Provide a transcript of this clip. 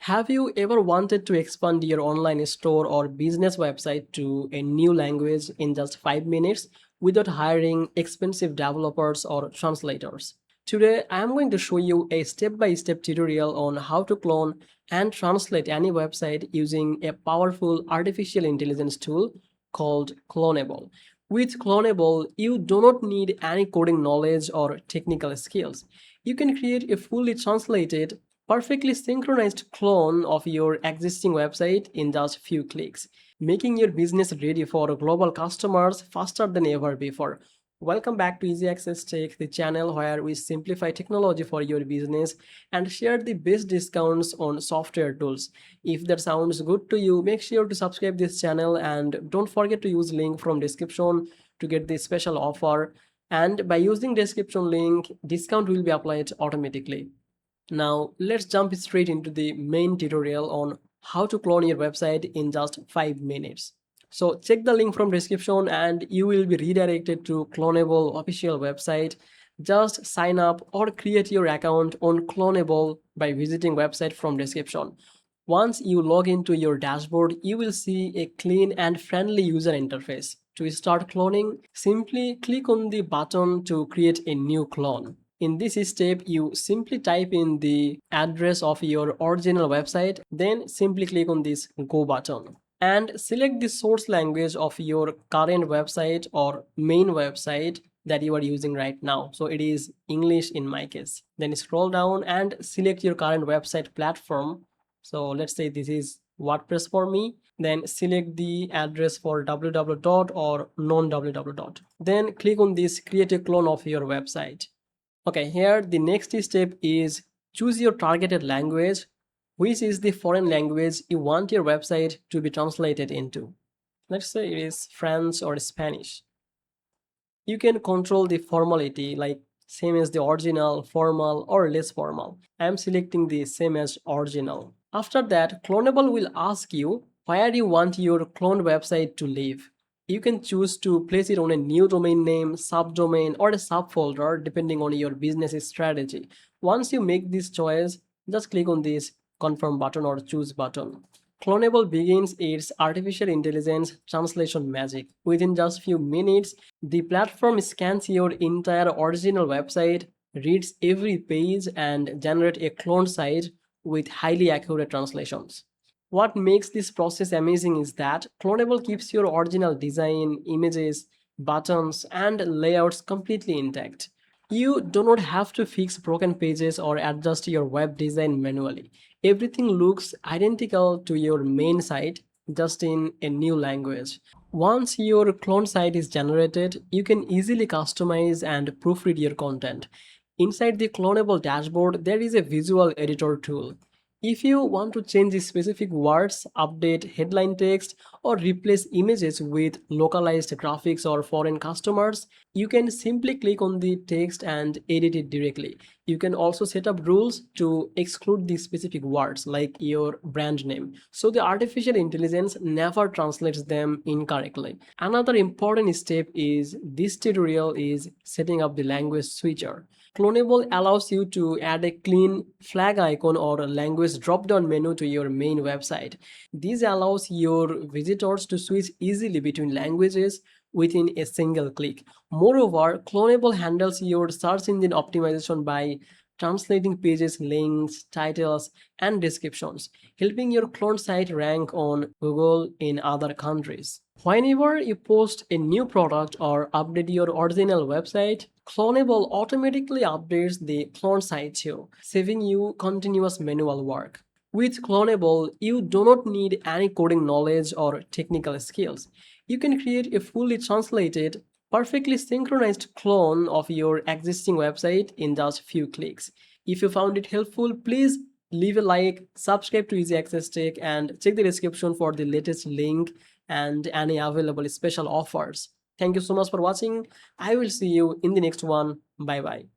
Have you ever wanted to expand your online store or business website to a new language in just 5 minutes without hiring expensive developers or translators? Today, I am going to show you a step-by-step tutorial on how to clone and translate any website using a powerful artificial intelligence tool called Clonable. With Clonable, you do not need any coding knowledge or technical skills. You can create a fully translated, perfectly synchronized clone of your existing website in just few clicks, making your business ready for global customers faster than ever before. Welcome back to Easy Access Tech, the channel where we simplify technology for your business and share the best discounts on software tools. If that sounds good to you, make sure to subscribe this channel and don't forget to use link from description to get this special offer. And by using description link, discount will be applied automatically. Now let's jump straight into the main tutorial on how to clone your website in just 5 minutes. So check the link from description and you will be redirected to Clonable official website. Just sign up or create your account on Clonable by visiting website from description. Once you log into your dashboard, you will see a clean and friendly user interface. To start cloning, simply click on the button to create a new clone. In this step, you simply type in the address of your original website, then simply click on this Go button and select the source language of your current website or main website that you are using right now. So it is English in my case. Then scroll down and select your current website platform. So let's say this is WordPress for me. Then select the address for www or non-www. Then click on this create a clone of your website. Okay, here the next step is choose your targeted language, which is the foreign language you want your website to be translated into. Let's say it is French or Spanish. You can control the formality like same as the original, formal or less formal. I am selecting the same as original. After that, Clonable will ask you where you want your cloned website to live. You can choose to place it on a new domain name, subdomain, or a subfolder depending on your business strategy. Once you make this choice, just click on this confirm button or choose button. Clonable begins its artificial intelligence translation magic. Within just few minutes, the platform scans your entire original website, reads every page, and generates a cloned site with highly accurate translations. What makes this process amazing is that Clonable keeps your original design, images, buttons, and layouts completely intact. You do not have to fix broken pages or adjust your web design manually. Everything looks identical to your main site, just in a new language. Once your clone site is generated, you can easily customize and proofread your content. Inside the Clonable dashboard, there is a visual editor tool. If you want to change specific words, update headline text, or replace images with localized graphics or foreign customers, you can simply click on the text and edit it directly. You can also set up rules to exclude the specific words like your brand name, so the artificial intelligence never translates them incorrectly. Another important step is this tutorial is setting up the language switcher. Clonable allows you to add a clean flag icon or a language drop-down menu to your main website. This allows your visitors to switch easily between languages within a single click. Moreover, Clonable handles your search engine optimization by translating pages, links, titles, and descriptions, helping your clone site rank on Google in other countries. Whenever you post a new product or update your original website, Clonable automatically updates the clone site too, saving you continuous manual work. With Clonable, you do not need any coding knowledge or technical skills. You can create a fully translated, perfectly synchronized clone of your existing website in just few clicks. If you found it helpful, please leave a like, subscribe to Easy Access Tech, and check the description for the latest link and any available special offers. Thank you so much for watching. I will see you in the next one. Bye bye.